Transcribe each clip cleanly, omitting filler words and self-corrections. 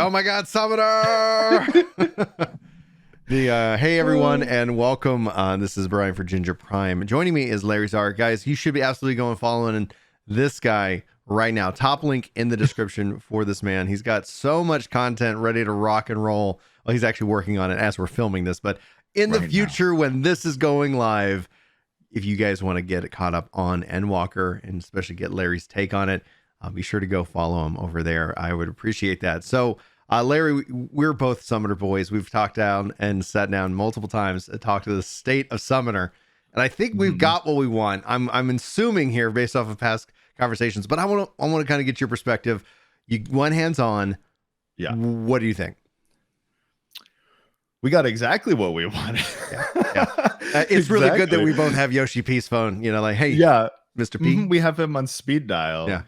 Oh my God, Summoner! Hey everyone, and welcome. This is Brian for Ginger Prime. Joining me is Larryzaur. Guys, you should be absolutely going following this guy right now. Top link in the description for this man. He's got so much content ready to rock and roll. Well, he's actually working on it as we're filming this, but in the future, when this is going live, if you guys want to get it caught up on Endwalker and especially get Larry's take on it, be sure to go follow him over there. I would appreciate that. So, Larry, we're both Summoner boys. We've talked down and sat down multiple times to talk to the state of Summoner, and I think we've got what we want. I'm assuming here based off of past conversations, but I want to kind of get your perspective. You went hands on. Yeah. What do you think? We got exactly what we wanted. It's really good that we both have Yoshi P's phone. You know, like, hey, Mr. P. We have him on speed dial.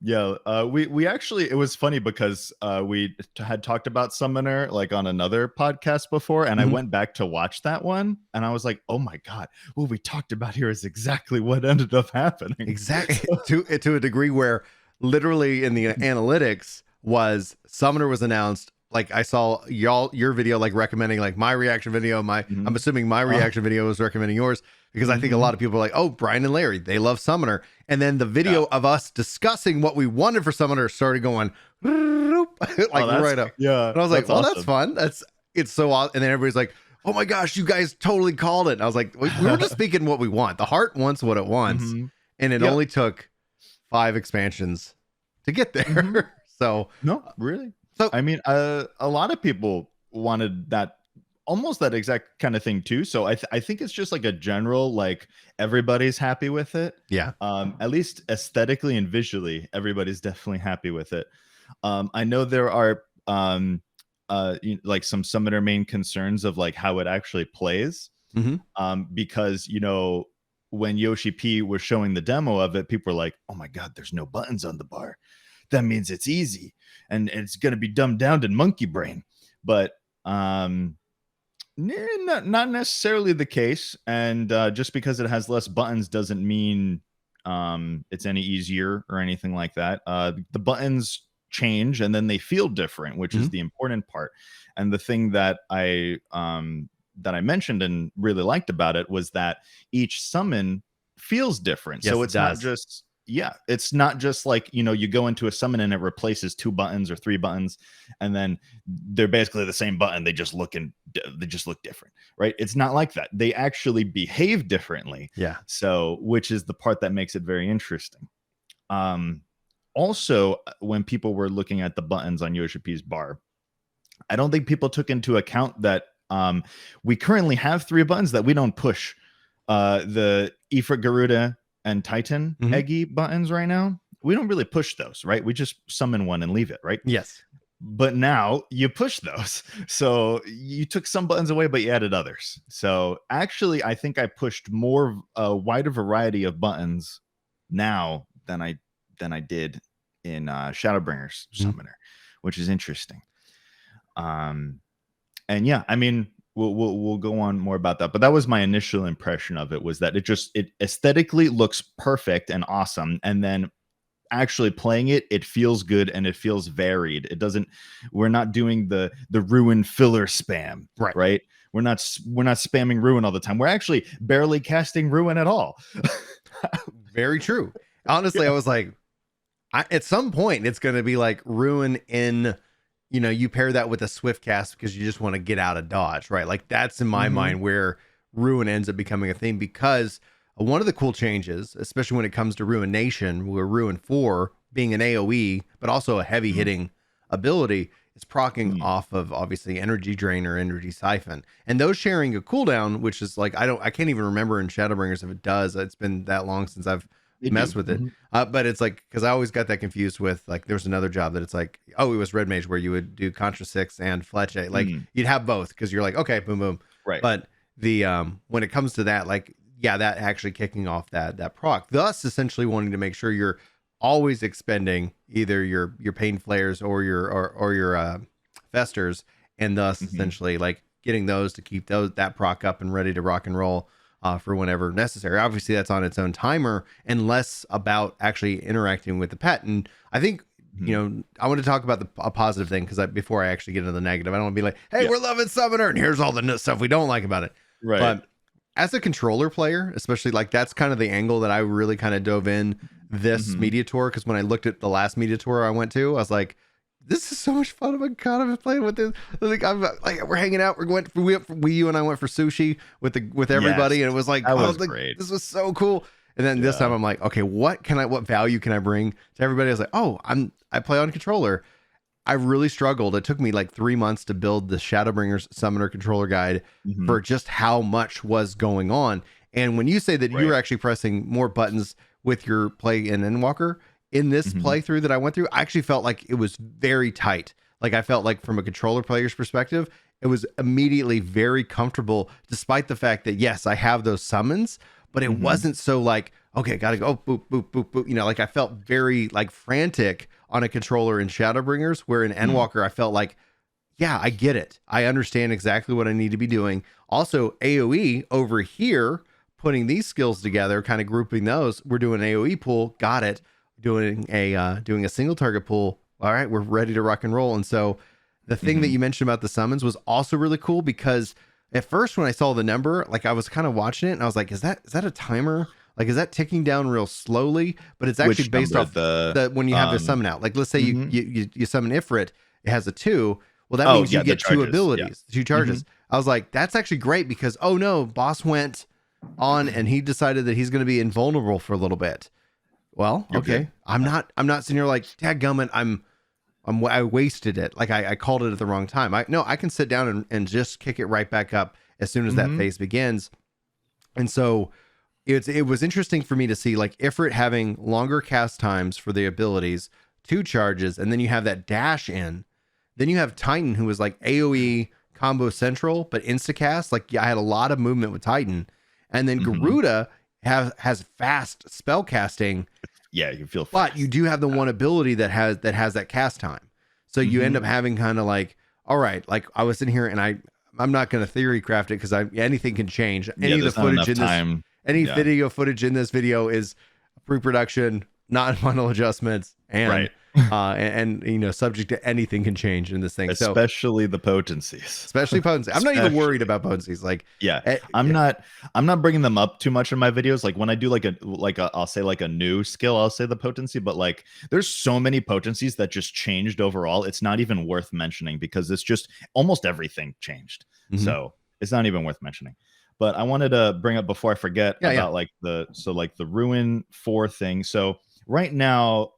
We actually, it was funny because we had talked about Summoner like on another podcast before, and I went back to watch that one, and I was like, oh my God, what we talked about here is exactly what ended up happening. Exactly. to a degree where literally in the analytics was Summoner was announced. Like I saw your video, like recommending like my reaction video. I'm assuming my reaction video was recommending yours because I think a lot of people are like, oh, Brian and Larry, they love Summoner. And then the video of us discussing what we wanted for Summoner started going like right up. Yeah. And I was like, well, awesome. that's fun. It's so awesome. And then everybody's like, oh my gosh, you guys totally called it. And I was like, we were just speaking what we want. The heart wants what it wants. And it only took 5 expansions to get there. So no, really. So I mean, a lot of people wanted that, almost that exact kind of thing too. So I think it's just like a general, like everybody's happy with it. Yeah. At least aesthetically and visually, everybody's definitely happy with it. I know there are like some Summoner main concerns of like how it actually plays. Because, you know, when Yoshi P was showing the demo of it, people were like, oh my God, there's no buttons on the bar. That means it's easy and it's going to be dumbed down to monkey brain. But not necessarily the case. And just because it has less buttons doesn't mean it's any easier or anything like that. The buttons change and then they feel different, which is the important part. And the thing that I mentioned and really liked about it was that each summon feels different. Yes, so it's not just... Yeah, it's not just like, you know, you go into a summon and it replaces 2 buttons or 3 buttons, and then they're basically the same button. They just look different, right? It's not like that. They actually behave differently. Yeah. So, which is the part that makes it very interesting. Also, when people were looking at the buttons on Yoshi P's bar, I don't think people took into account that we currently have 3 buttons that we don't push. The Ifrit Garuda and Titan Eggy buttons right now, we don't really push those, right? We just summon one and leave it, right? Yes. But now you push those. So you took some buttons away, but you added others. So actually, I think I pushed a wider variety of buttons now than I did in Shadowbringers Summoner, which is interesting. And yeah, I mean, We'll go on more about that, but that was my initial impression of it, was that it aesthetically looks perfect and awesome, and then actually playing it feels good and it feels varied. We're not doing the ruin filler spam, right? We're not spamming ruin all the time. We're actually barely casting ruin at all. Very true. Honestly, I was like, at some point it's going to be like ruin in. You know, you pair that with a swift cast because you just want to get out of dodge, right? Like that's in my mind where ruin ends up becoming a thing, because one of the cool changes, especially when it comes to Ruination, where Ruin 4 being an AoE, but also a heavy hitting ability, is proccing off of obviously Energy Drain or Energy Siphon. And those sharing a cooldown, which is like, I can't even remember in Shadowbringers if it does. It's been that long since I've mess with it, but it's like, because I always got that confused with like there's another job that it's like, oh, it was Red Mage where you would do Contra 6 and Fletche, like you'd have both because you're like, okay, boom boom, right? But the when it comes to that, like that actually kicking off that proc, thus essentially wanting to make sure you're always expending either your pain flares or your festers, and thus essentially like getting those to keep that proc up and ready to rock and roll for whenever necessary. Obviously that's on its own timer and less about actually interacting with the pet. And I think you know, I want to talk about a positive thing because before I actually get into the negative, I don't want to be like, hey, we're loving Summoner and here's all the stuff we don't like about it. Right. But as a controller player, especially, like, that's kind of the angle that I really kind of dove in this media tour, because when I looked at the last media tour I went to, I was like, this is so much fun. Oh my God, I've been playing with this. Like, we're hanging out. You and I went for sushi with everybody, and it was like, great. This was so cool. And then this time I'm like, okay, what value can I bring to everybody? I was like, I play on controller. I really struggled. It took me like 3 months to build the Shadowbringers Summoner controller guide for just how much was going on. And when you say that you were actually pressing more buttons with your play in Endwalker, in this playthrough that I went through, I actually felt like it was very tight. Like, I felt like from a controller player's perspective, it was immediately very comfortable, despite the fact that, yes, I have those summons, but it wasn't so like, okay, gotta go, boop, boop, boop, boop. You know, like, I felt very like frantic on a controller in Shadowbringers, where in Endwalker, I felt like, yeah, I get it. I understand exactly what I need to be doing. Also, AoE over here, putting these skills together, kind of grouping those. We're doing AoE pool. Got it. Doing a single target pool. All right, we're ready to rock and roll. And so the thing that you mentioned about the summons was also really cool, because at first when I saw the number, like, I was kind of watching it and I was like, is that a timer? Like, is that ticking down real slowly? But it's actually based off the when you have the summon out. Like, let's say you summon Ifrit, it has a 2. Well, that means you get 2 abilities, 2 charges. I was like, that's actually great, because, oh no, boss went on and he decided that he's going to be invulnerable for a little bit. Well, okay. I'm not sitting here like, dadgummit, I wasted it. Like, I called it at the wrong time. I can sit down and just kick it right back up as soon as that phase begins. And so it was interesting for me to see, like, Ifrit having longer cast times for the abilities, 2 charges, and then you have that dash in. Then you have Titan, who was like AoE combo central, but instacast. Like, I had a lot of movement with Titan. And then Garuda has fast spell casting. Yeah, you feel fast. But you do have the one ability that has that cast time. So you end up having kind of like, all right, like, I was sitting here and I'm not going to theory craft it, because anything can change. Any of the footage in this, video footage in this video is pre-production, not final adjustments, and and you know, subject to anything can change in this thing, especially the potencies. Especially potency. I'm not even worried about potencies. Like, I'm not bringing them up too much in my videos. Like, when I do I'll say like a new skill, I'll say the potency, but like, there's so many potencies that just changed overall. It's not even worth mentioning, because it's just almost everything changed. So it's not even worth mentioning. But I wanted to bring up, before I forget, about like the Ruin 4 thing. So right now,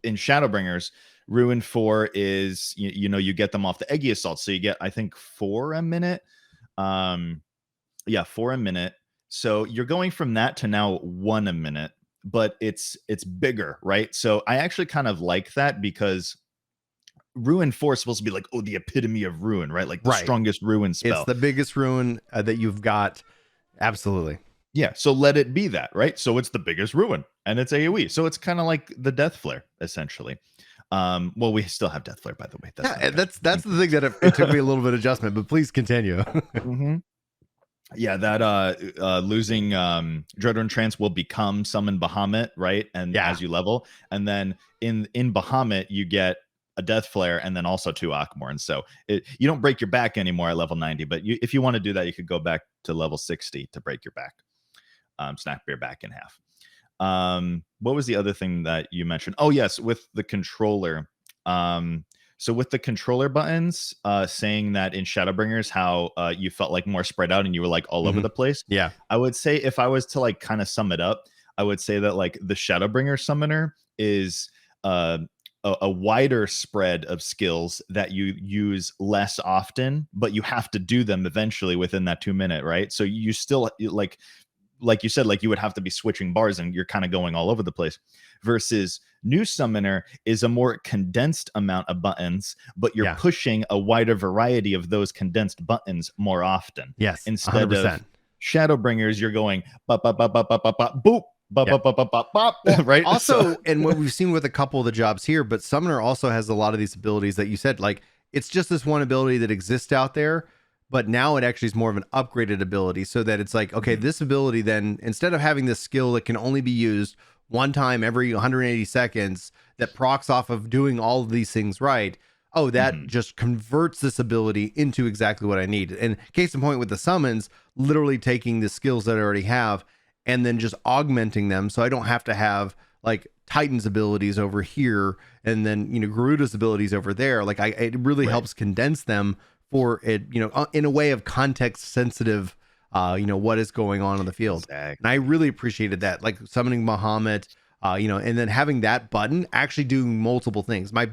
in Shadowbringers, Ruin 4 is, you get them off the Eggy Assault. So you get, I think, 4 a minute. 4 a minute. So you're going from that to now 1 a minute, but it's bigger, right? So I actually kind of like that, because Ruin 4 is supposed to be like, the epitome of Ruin, right? Like the strongest Ruin spell. It's the biggest Ruin that you've got. Absolutely. Yeah, so let it be that, right? So it's the biggest Ruin, and it's AoE. So it's kind of like the Death Flare, essentially. Well, we still have Death Flare, by the way. That's the thing that it took me a little bit of adjustment, but please continue. Yeah, that losing Dreader and Trance will become Summon Bahamut, right? And as you level, and then in Bahamut you get a Death Flare and then also 2 Akmorns. So you don't break your back anymore at level 90, but if you want to do that, you could go back to level 60 to break your back. Snap your back in half. What was the other thing that you mentioned? Oh yes, with the controller. So with the controller buttons, saying that in Shadowbringers how you felt like more spread out and you were like all over the place. Yeah, I would say, if I was to like kind of sum it up, I would say that like the Shadowbringer summoner is a wider spread of skills that you use less often, but you have to do them eventually within that 2 minute, right? So you still like you said, like you would have to be switching bars and you're kind of going all over the place, versus New Summoner is a more condensed amount of buttons, but you're pushing a wider variety of those condensed buttons more often. Yes, instead 100%. Of Shadowbringers, you're going bop, bop, bop, bop, bop, bop, bop, boop. Bop, bop, bop, bop, bop, right? Also, and what we've seen with a couple of the jobs here, but Summoner also has a lot of these abilities that you said, like, it's just this one ability that exists out there, but now it actually is more of an upgraded ability, so that it's like, okay, this ability then, instead of having this skill that can only be used one time every 180 seconds that procs off of doing all of these things right. Oh, that just converts this ability into exactly what I need. And case in point with the summons, literally taking the skills that I already have and then just augmenting them. So I don't have to have like Titan's abilities over here and then, Garuda's abilities over there. Like it really helps condense them for it, in a way of context sensitive, what is going on in the field. Exactly. And I really appreciated that, like summoning Bahamut, and then having that button actually doing multiple things. My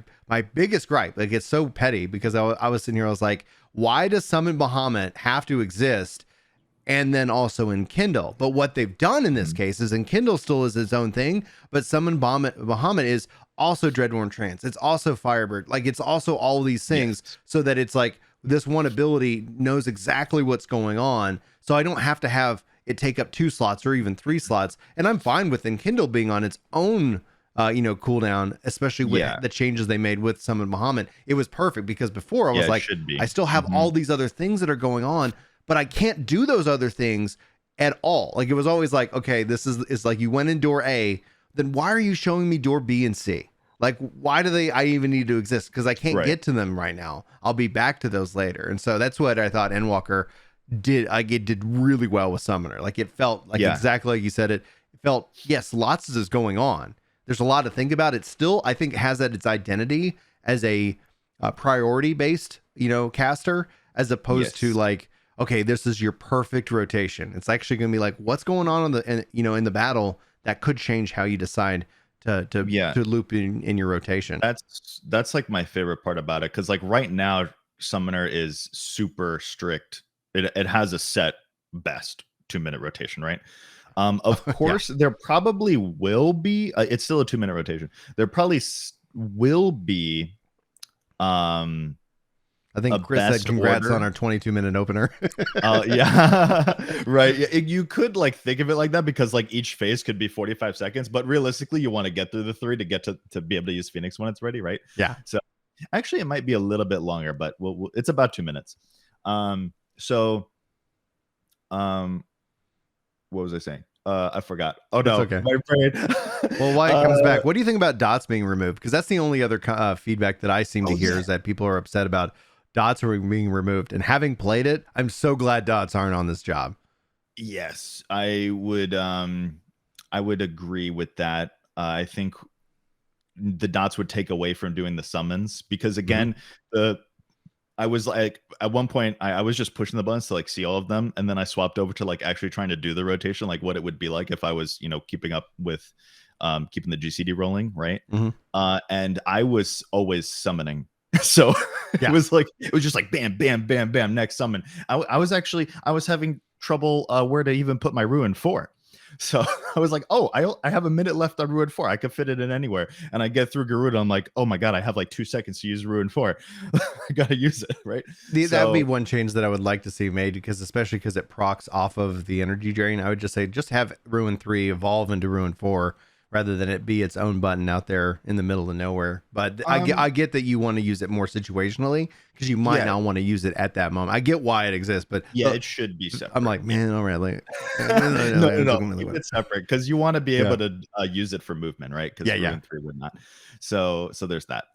biggest gripe, like it's so petty because I was sitting here, I was like, why does Summon Bahamut have to exist? And then also in Kindle. But what they've done in this case is in Kindle still is its own thing, but Summon Bahamut is also Dreadworn Trance. It's also Firebird. Like it's also all these things so that it's like this one ability knows exactly what's going on. So I don't have to have it take up 2 slots or even 3 slots. And I'm fine with Kindle being on its own, cooldown, especially with the changes they made with Summon Bahamut. It was perfect because before I was like, I still have all these other things that are going on, but I can't do those other things at all. Like it was always like, okay, this is like you went in door A, then why are you showing me door B and C? Like, why do I even need to exist? Because I can't get to them right now. I'll be back to those later. And so that's what I thought Endwalker did. It did really well with Summoner. Like it felt like exactly like you said it. It felt, yes, lots is going on. There's a lot to think about. It still, I think, has its identity as a priority based, caster, as opposed to like, okay, this is your perfect rotation. It's actually going to be like, what's going on in the battle that could change how you decide to loop in your rotation. That's like my favorite part about it, because like right now Summoner is super strict. It has a set best 2-minute rotation, right? Of course there probably will be it's still a 2-minute rotation. There probably will be I think Chris said congrats on our 22-minute opener. Right. You could like think of it like that because like each phase could be 45 seconds, but realistically you want to get through the 3 to get to be able to use Phoenix when it's ready, right? Yeah. So actually it might be a little bit longer, but it's about 2 minutes. What was I saying? I forgot. Oh no, okay. My brain. Well, why it comes back. What do you think about dots being removed? Because that's the only other feedback that I seem to hear is that people are upset about dots are being removed. And having played it, I'm so glad dots aren't on this job. Yes, I would agree with that. I think the dots would take away from doing the summons because again, I was like at one point I was just pushing the buttons to like see all of them, and then I swapped over to like actually trying to do the rotation, like what it would be like if I was keeping up with keeping the GCD rolling, right? And I was always summoning. So it was just like bam, bam, bam, bam, next summon. I was having trouble where to even put my Ruin 4. So I was like, oh, I have a minute left on Ruin 4. I could fit it in anywhere. And I get through Garuda. I'm like, oh my God, I have like 2 seconds to use Ruin 4. I got to use it, right? That would be one change that I would like to see made, especially because it procs off of the energy drain. I would just say, just have Ruin 3 evolve into Ruin 4 rather than it be its own button out there in the middle of nowhere. But I get that you want to use it more situationally because you might not want to use it at that moment. I get why it exists, but it should be separate. I'm like, man, all right. Like, no, keep it separate because you want to be able to use it for movement, right? Because Ruin 3 would not. So there's that.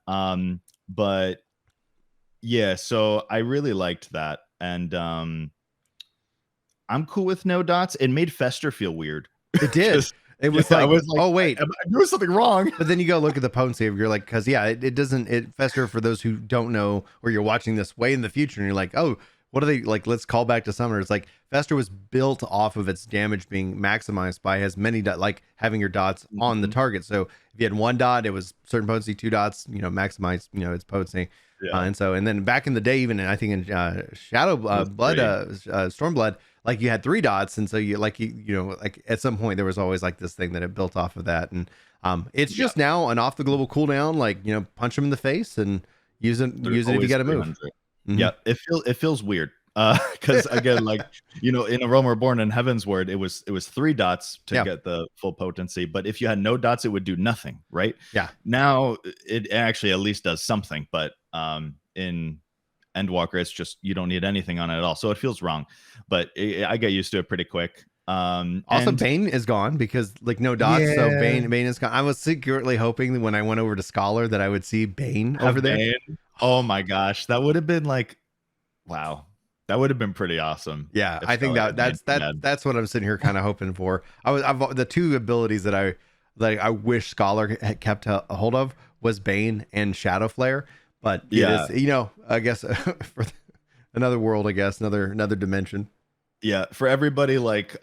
But yeah, so I really liked that. And I'm cool with no dots. It made Fester feel weird. It did. It was like, oh wait, I'm doing something wrong. But then you go look at the potency of, you're like, because it doesn't Fester, for those who don't know, or you're watching this way in the future and you're like, oh, what are they like? Let's call back to Summoner. It's like Fester was built off of its damage being maximized by as many like having your dots on the target. So if you had 1 dot, it was certain potency, 2 dots, maximize its potency. And then back in the day, even I think in Shadow Blood, Stormblood, like you had 3 dots, and so you like at some point there was always like this thing that it built off of that, and it's just now an off the global cooldown, like punch them in the face and use it if you got to move. Yeah, it feels weird because again, like in A Realm Reborn and Heaven's Word, it was 3 dots to get the full potency, but if you had no dots, it would do nothing, right? Yeah. Now it actually at least does something, but in Endwalker, it's just you don't need anything on it at all, so it feels wrong. But I get used to it pretty quick. Also, And Bane is gone because like no dots, so yeah, Bane is gone. I was secretly hoping that when I went over to Scholar that I would see Bane over have there. Bane. Oh my gosh, that would have been like, wow, that would have been pretty awesome. Yeah, If I think Scholar had Bane instead. that's what I'm sitting here kind of hoping for. I've the two abilities that I wish Scholar had kept a hold of was Bane and Shadow Flare, but it Yeah, is, you know, I guess for another world, I guess another dimension. yeah. For everybody like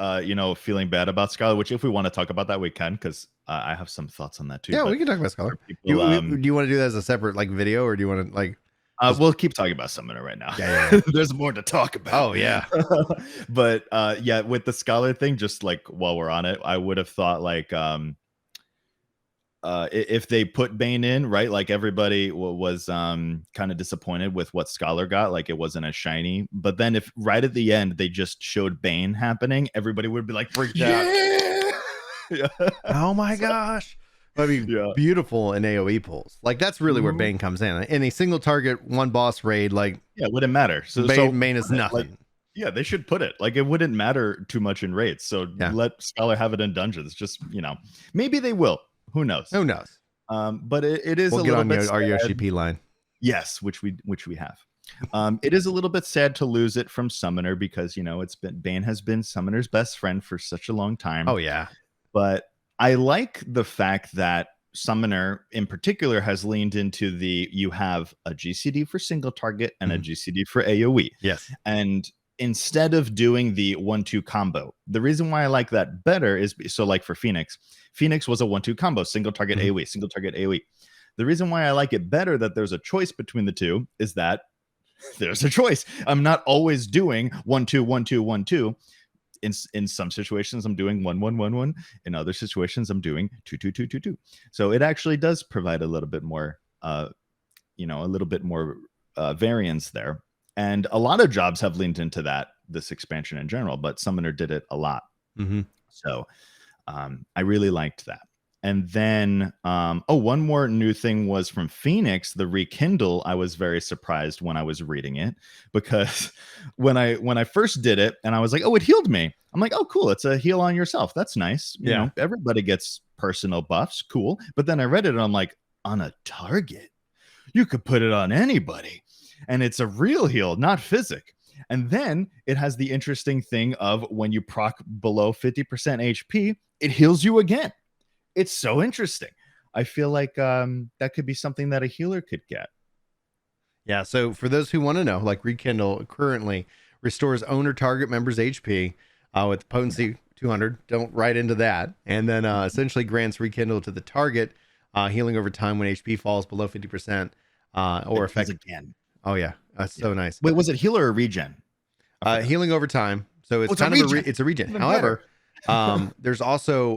feeling bad about Scholar, which if we want to talk about that, we can, because I have some thoughts on that too. Yeah, But we can talk about for Scholar. people, Do you want to do that as a separate like video, or do you want to like just, we'll keep talking about Summoner right now. yeah. There's more to talk about. Oh yeah. But yeah, with the Scholar thing, just like while we're on it, I would have thought like if they put Bane in, right, like everybody was kind of disappointed with what Scholar got, like it wasn't as shiny. But then if right at the end they just showed Bane happening, everybody would be like freaked out. Yeah. Oh my gosh. I mean, Yeah. beautiful in AoE pulls. Like that's really where Bane comes in. In a single target, one boss raid, like Yeah, it wouldn't matter. So Bane is nothing. Like, yeah, they should put it. Like it wouldn't matter too much in raids. So Yeah. let Scholar have it in dungeons. Just, maybe they will. Who knows? Who knows? But it is We'll a get little on bit our sad. Yoshi P line. Yes, which we have. It is a little bit sad to lose it from Summoner because Bane has been Summoner's best friend for such a long time. Oh yeah. But I like the fact that Summoner in particular has leaned into you have a GCD for single target and a GCD for AoE. Yes. And instead of doing the 1-2 combo, the reason why I like that better is so like for Phoenix was a 1-2 combo, single target AoE, single target AoE. The reason why I like it better that there's a choice between the two is that there's a choice. I'm not always doing 1-2, 1-2, 1-2. In some situations, I'm doing 1-1, 1-1. In other situations, I'm doing 2-2, 2-2, 2. So it actually does provide a little bit more, variance there. And a lot of jobs have leaned into this expansion in general, but Summoner did it a lot. So I really liked that. And then, one more new thing was from Phoenix, the Rekindle. I was very surprised when I was reading it because when I first did it and I was like, oh, it healed me. I'm like, oh, cool. It's a heal on yourself. That's nice. Yeah. Everybody gets personal buffs. Cool. But then I read it and I'm like, on a target, you could put it on anybody. And it's a real heal, not physic. And then it has the interesting thing of when you proc below 50% HP, it heals you again. It's so interesting. I feel like that could be something that a healer could get. Yeah. So for those who want to know, like Rekindle currently restores owner target members HP with potency 200. Don't write into that. And then essentially grants Rekindle to the target, healing over time when HP falls below 50% or effect again. Oh yeah, that's so nice. Wait, was it healer or regen? Healing over time. So it's kind of it's a regen. However, there's also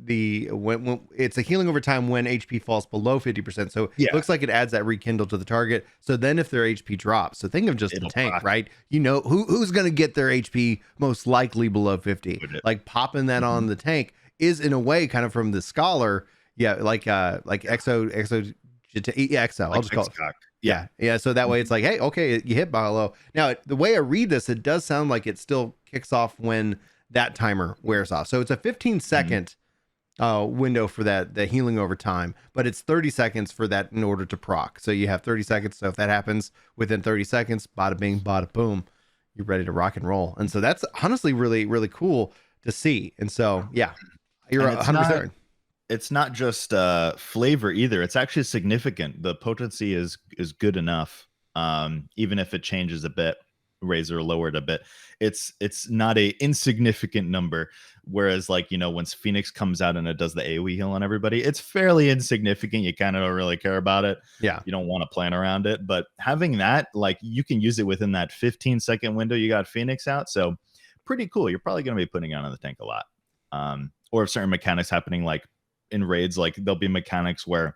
when it's a healing over time when HP falls below 50%. So it looks like it adds that Rekindle to the target. So then if their HP drops, so think of just the tank, right? You know who's going to get their HP most likely below 50. Like popping that on the tank is in a way kind of from the Scholar, like Exo. I'll just call it. Yeah. So that way it's like, hey, okay, you hit below. Now, the way I read this, it does sound like it still kicks off when that timer wears off. So it's a 15-second window for the healing over time, but it's 30 seconds for that in order to proc. So you have 30 seconds. So if that happens within 30 seconds, bada bing, bada boom, you're ready to rock and roll. And so that's honestly really, really cool to see. And so, yeah, you're 100%. It's not just flavor either. It's actually significant. The potency is good enough, even if it changes a bit, raised or lowered a bit. It's not a insignificant number. Whereas like, when Phoenix comes out and it does the AoE heal on everybody, it's fairly insignificant. You kind of don't really care about it. Yeah. You don't want to plan around it. But having that, like you can use it within that 15-second window you got Phoenix out. So pretty cool. You're probably going to be putting it on the tank a lot. Or if certain mechanics happening like in raids, like there'll be mechanics where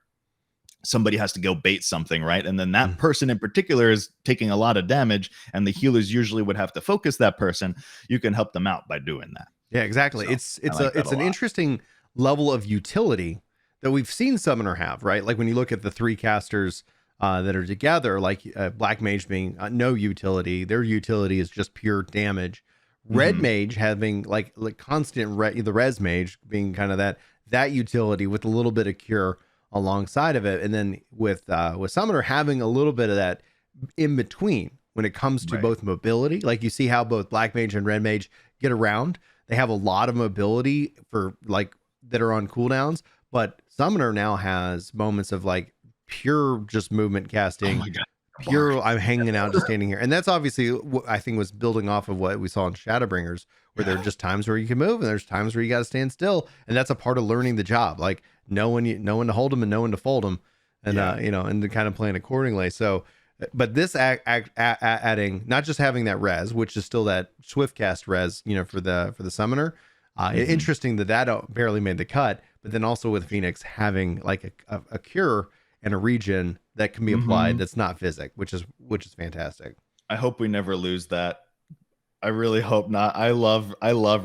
somebody has to go bait something, right? And then that person in particular is taking a lot of damage and the healers usually would have to focus that person. You can help them out by doing that. Yeah, exactly. So it's an interesting level of utility that we've seen Summoner have, right? Like when you look at the three casters that are together, like Black Mage being no utility, their utility is just pure damage. Red Mage having like constant the Res Mage being kind of that utility with a little bit of cure alongside of it, and then with Summoner having a little bit of that in between when it comes to both mobility. Like you see how both Black Mage and Red Mage get around. They have a lot of mobility for like that are on cooldowns, but Summoner now has moments of like pure just movement casting. Oh my God. Pure, I'm hanging out, just standing here. And that's obviously what I think was building off of what we saw in Shadowbringers, where there are just times where you can move and there's times where you got to stand still. And that's a part of learning the job, like knowing to hold them and knowing to fold them, and and to kind of playing accordingly. So, but this adding, not just having that res, which is still that swift cast res, for the summoner. Interesting that barely made the cut, but then also with Phoenix having like a cure and a regen that can be applied that's not physic, which is fantastic. I hope we never lose that. I really hope not. I love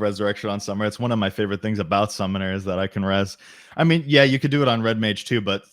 Resurrection on Summoner. It's one of my favorite things about Summoner is that I can res. I mean, yeah, you could do it on Red Mage too, but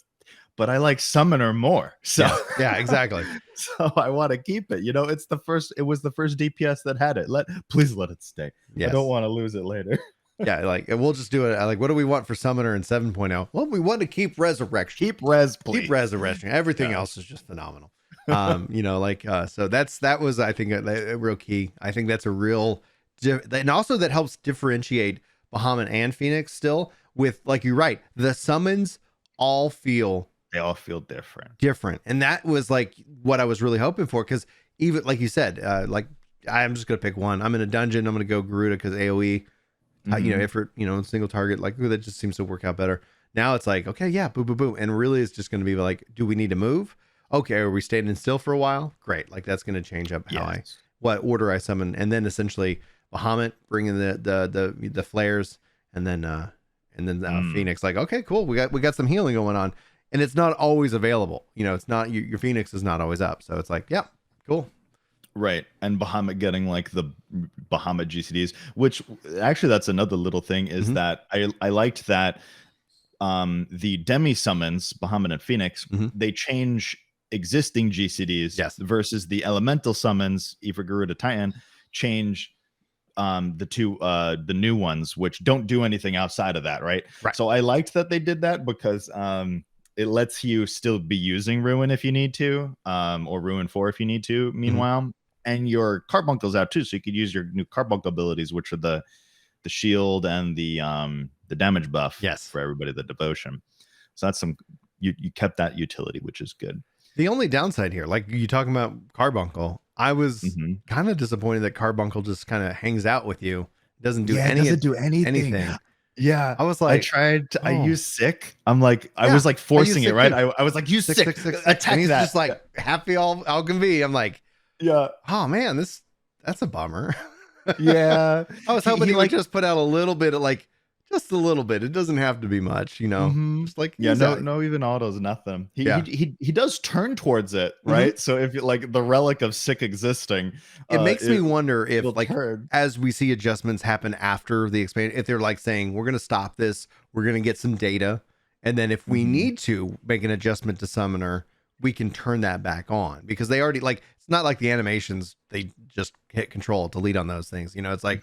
I like Summoner more. So yeah, exactly. So I want to keep it. It was the first DPS that had it. Please let it stay. Yes. I don't want to lose it later. Yeah, like we'll just do it. Like, what do we want for Summoner in 7.0? Well, we want to keep Resurrection. Keep res, please. Keep Resurrection. Everything else is just phenomenal. So that was, I think, a real key. I think that's a real, and also that helps differentiate Bahamut and Phoenix still with, like, you're right. The summons all feel different. And that was like what I was really hoping for. Cause even like you said, I'm just going to pick one. I'm in a dungeon. I'm going to go Garuda because AOE. If you're, single target, like that just seems to work out better. Now it's like, okay, yeah, boo, boo, boo. And really it's just going to be like, do we need to move? Okay. Are we standing still for a while? Great. Like that's going to change up what order I summon. And then essentially Bahamut bringing the flares and then Phoenix, like, okay, cool. We got some healing going on, and it's not always available. It's not your Phoenix is not always up. So it's like, yeah, cool. Right. And Bahamut getting like the Bahamut GCDs, which actually that's another little thing is that I liked that the demi summons, Bahamut and Phoenix, they change existing GCDs versus the elemental summons, Ifrit, Garuda, Titan, change the new ones, which don't do anything outside of that, right? So I liked that they did that because it lets you still be using Ruin if you need to, or Ruin 4 if you need to, meanwhile. And your Carbuncle's out too, so you could use your new Carbuncle abilities, which are the shield and the damage buff for everybody, the devotion. So that's you kept that utility, which is good. The only downside here, like you talking about Carbuncle, I was kind of disappointed that Carbuncle just kind of hangs out with you. It doesn't do anything. Yeah, I was like, I used sick. I'm like, I was like forcing it, right? I was like, use sick. Attack and he's that. Just like happy all can be. I'm like, yeah. Oh man, that's a bummer. Yeah, I was hoping he would just put out a little bit of like, just a little bit. It doesn't have to be much, Just like no even autos, nothing. He does turn towards it, right? So if you like the relic of sick existing, it makes me wonder if like as we see adjustments happen after the expansion, if they're like saying we're gonna stop this, we're gonna get some data, and then if we need to make an adjustment to Summoner, we can turn that back on because they already like. It's not like the animations, they just hit control delete on those things, it's like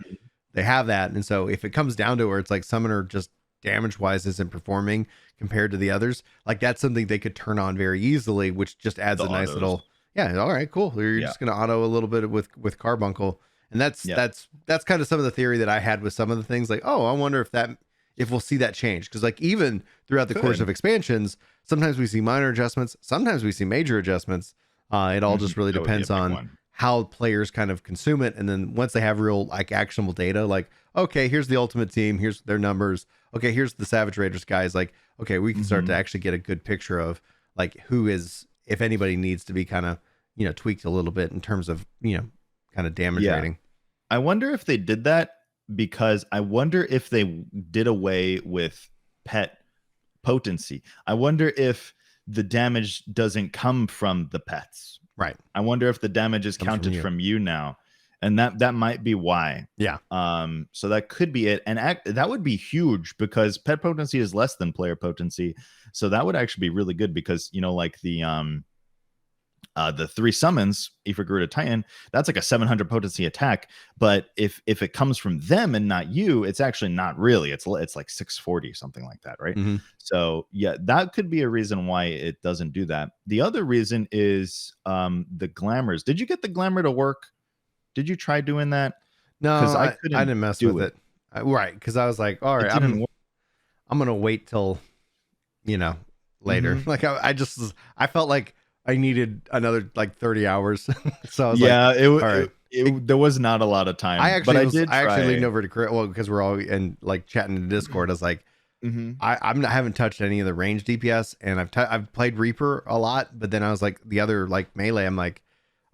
they have that. And so if it comes down to where it's like Summoner just damage wise isn't performing compared to the others, like that's something they could turn on very easily, which just adds a nice little all right, cool, you're just gonna auto a little bit with Carbuncle. And that's kind of some of the theory that I had with some of the things, like, I wonder if we'll see that change, because like even throughout the course of expansions, sometimes we see minor adjustments, sometimes we see major adjustments. It all just really depends on how players kind of consume it. And then once they have real like actionable data, like, okay, here's the ultimate team, here's their numbers, okay, here's the Savage Raiders guys, like, okay, we can start to actually get a good picture of like who is, if anybody needs to be kind of tweaked a little bit in terms of kind of damage rating. I wonder if they did that, because I wonder if they did away with pet potency. I wonder if the damage doesn't come from the pets. Right. I wonder if the damage is counted from you now. And that might be why. Yeah. So that could be it. And that would be huge, because pet potency is less than player potency. So that would actually be really good, because like the The 3 summons, Ifrit Titan, that's like a 700 potency attack. But if it comes from them and not you, it's actually not really. It's like 640, something like that, right? Mm-hmm. So yeah, that could be a reason why it doesn't do that. The other reason is the glamours. Did you get the glamour to work? Did you try doing that? No, Because I didn't mess with it. Right, because I was like, all right, I'm gonna wait till, later. Mm-hmm. Like I felt like I needed another like 30 hours. So I was there was not a lot of time. I actually try. leaned over to Chris, well, because we're all in like chatting in Discord. I was like, I haven't touched any of the range DPS, and I've played Reaper a lot, but then I was like the other like melee. I'm like,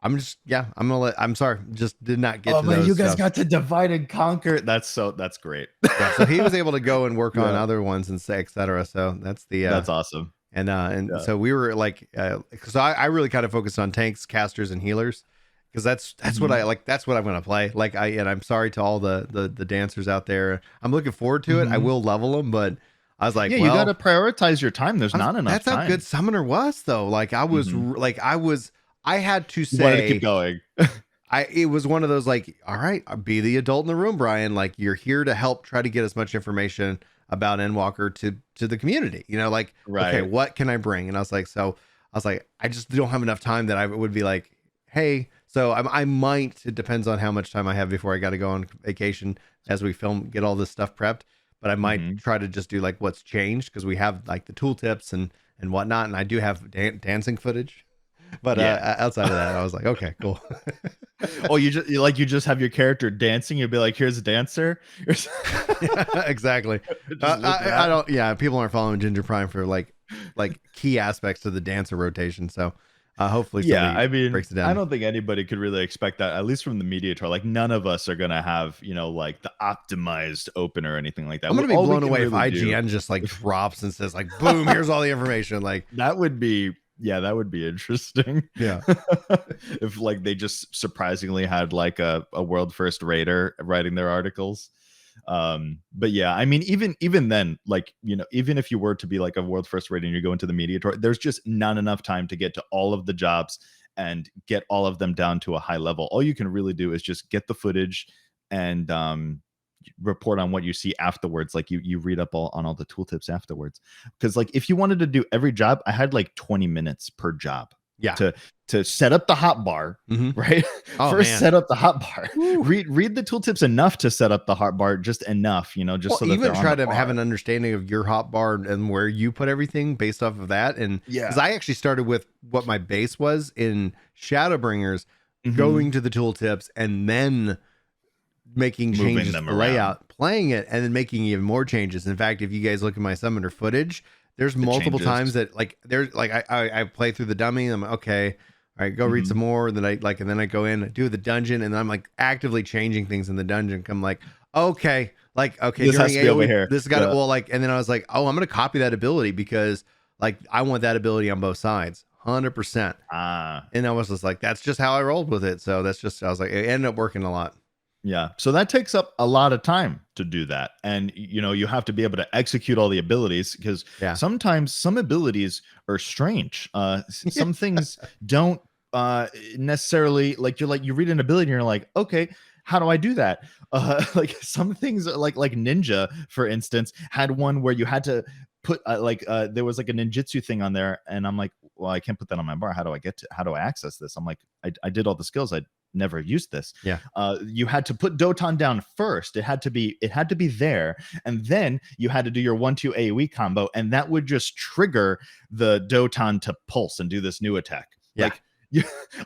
I'm sorry, just did not get to those. You guys got to divide and conquer. That's great. Yeah, so he was able to go and work on other ones and say, etc. So that's awesome. And so we were like, because I really kind of focused on tanks, casters, and healers, because that's what I like. That's what I'm gonna play. Like I'm sorry to all the dancers out there. I'm looking forward to it. I will level them, but I was like, you got to prioritize your time. There's not enough. That's time. how good Summoner was, though. Like I was I had to say, you wanted to keep going. It was one of those like, all right, be the adult in the room, Brian. Like you're here to help try to get as much information about Endwalker to the community, like, right. Okay, what can I bring? And I was like, I just don't have enough time that I would be like, hey, so I might, it depends on how much time I have before I got to go on vacation as we get all this stuff prepped, but I might try to just do like what's changed, because we have like the tooltips and whatnot. And I do have dancing footage, but outside of that, I was like, okay, cool. Oh, you just have your character dancing. You'd be like, here's a dancer. Exactly. I don't. Yeah, people aren't following Ginger Prime for like key aspects to the dancer rotation. So hopefully, breaks it down. I don't think anybody could really expect that, at least from the media tour. Like none of us are gonna have like the optimized opener or anything like that. I'm gonna be blown away if IGN just like drops and says like, boom, here's all the information. Like that would be. Yeah, that would be interesting. Yeah. If like they just surprisingly had like a world first raider writing their articles. But yeah, I mean, even then, like, even if you were to be like a world first raider and you go into the media tour, there's just not enough time to get to all of the jobs and get all of them down to a high level. All you can really do is just get the footage and report on what you see afterwards. Like you read up on all the tooltips afterwards, because like if you wanted to do every job, I had like 20 minutes per job to set up the hotbar, right? First, set up the hotbar. Read the tooltips enough to set up the hotbar, just enough, just so that even try to have an understanding of your hotbar and where you put everything based off of that. And because I actually started with what my base was in Shadowbringers, going to the tooltips and then making changes to the layout, playing it, and then making even more changes. In fact, if you guys look at my Summoner footage, there's multiple times that like there's like I play through the dummy, and I'm like, okay, all right, go read some more, and then I go in, do the dungeon, and then I'm like actively changing things in the dungeon. I'm like, okay, this has to be over here. This got it. Well, like, and then I was like, oh, I'm gonna copy that ability because like I want that ability on both sides, 100%. And I was just like, that's just how I rolled with it. So that's just, I was like, it ended up working a lot. Yeah. So that takes up a lot of time to do that. And, you have to be able to execute all the abilities, because sometimes some abilities are strange. Some things don't necessarily you read an ability and you're like, okay, how do I do that? Like some things like Ninja, for instance, had one where you had to put there was like a ninjutsu thing on there. And I'm like, well, I can't put that on my bar. How do I access this? I'm like, I did all the skills. I never used this. Yeah. You had to put Doton down first. It had to be there, and then you had to do your 1-2 AoE combo, and that would just trigger the Doton to pulse and do this new attack. Yeah.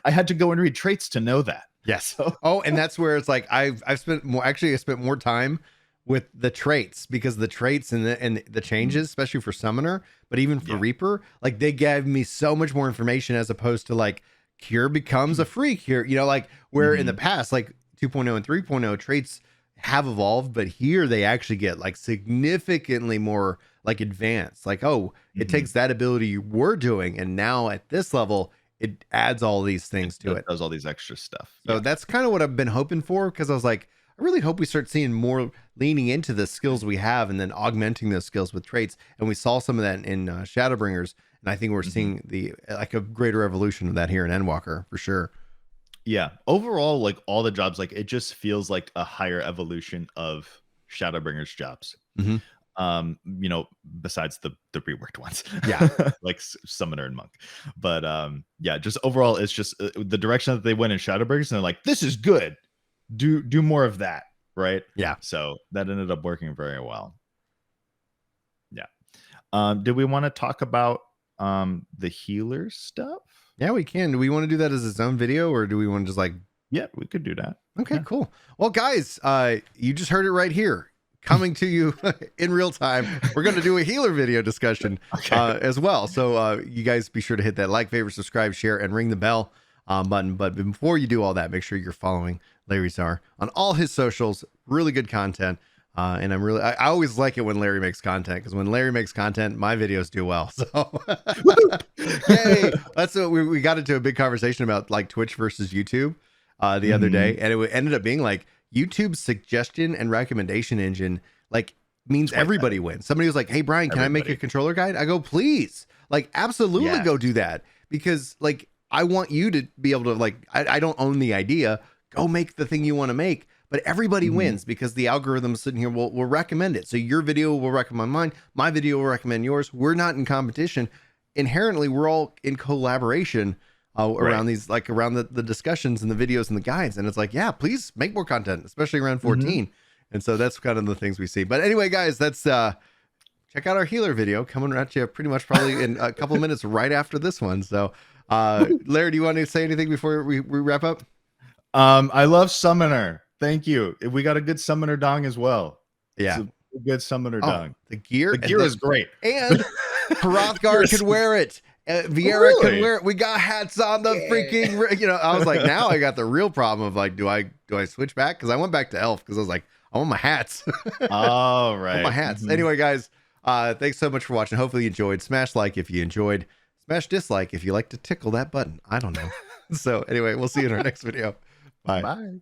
I had to go and read traits to know that. Yes. So. And that's where it's like I spent more time with the traits, because the traits and the changes, especially for Summoner, but even for Reaper, like they gave me so much more information, as opposed to like Cure becomes a free cure, like where in the past, like 2.0 and 3.0 traits have evolved, but here they actually get like significantly more like advanced. Like, it takes that ability you were doing, and now at this level, it adds all these things to it. Does all these extra stuff. So that's kind of what I've been hoping for, because I was like, I really hope we start seeing more leaning into the skills we have and then augmenting those skills with traits. And we saw some of that in Shadowbringers. And I think we're seeing the like a greater evolution of that here in Endwalker for sure. Yeah. Overall, like all the jobs, like it just feels like a higher evolution of Shadowbringers jobs. You know, besides the reworked ones. Yeah. Like Summoner and Monk. But yeah, just overall, it's just the direction that they went in Shadowbringers, and they're like, this is good. Do more of that. Right. Yeah. So that ended up working very well. Yeah. Did we want to talk about the healer stuff? Yeah, we can. Do we want to do that as its own video, or do we want to just like... Yeah, we could do that. Okay, yeah. Cool. Well, guys, you just heard it right here. Coming to you in real time. We're going to do a healer video discussion as well. So you guys be sure to hit that like, favorite, subscribe, share, and ring the bell button. But before you do all that, make sure you're following Larryzaur on all his socials. Really good content. And I always like it when Larry makes content, because when Larry makes content, my videos do well. So yay. That's what we got into a big conversation about, like Twitch versus YouTube the other day. And it ended up being like YouTube's suggestion and recommendation engine, like, means everybody wins. Somebody was like, hey, Brian, can I make a controller guide? I go, please, like, absolutely go do that. Because like, I want you to be able to, like, I don't own the idea. Go make the thing you want to make. But everybody wins, because the algorithm sitting here will recommend it. So your video will recommend mine. My video will recommend yours. We're not in competition. Inherently, we're all in collaboration around these, like around the discussions and the videos and the guides. And it's like, yeah, please make more content, especially around 14. And so that's kind of the things we see. But anyway, guys, that's check out our healer video coming at you pretty much probably in a couple of minutes right after this one. So Larry, do you want to say anything before we wrap up? I love Summoner. Thank you. We got a good Summoner dong as well. Yeah. It's a good Summoner dong. The gear is great. And Hrothgar could wear it. Vieira could wear it. We got hats on the freaking, you know, I was like, now I got the real problem of like, do I switch back? Because I went back to elf because I was like, I want my hats. All right. I want my hats. Anyway, guys, thanks so much for watching. Hopefully you enjoyed. Smash like if you enjoyed. Smash dislike if you like to tickle that button. I don't know. So anyway, we'll see you in our next video. Bye. Bye.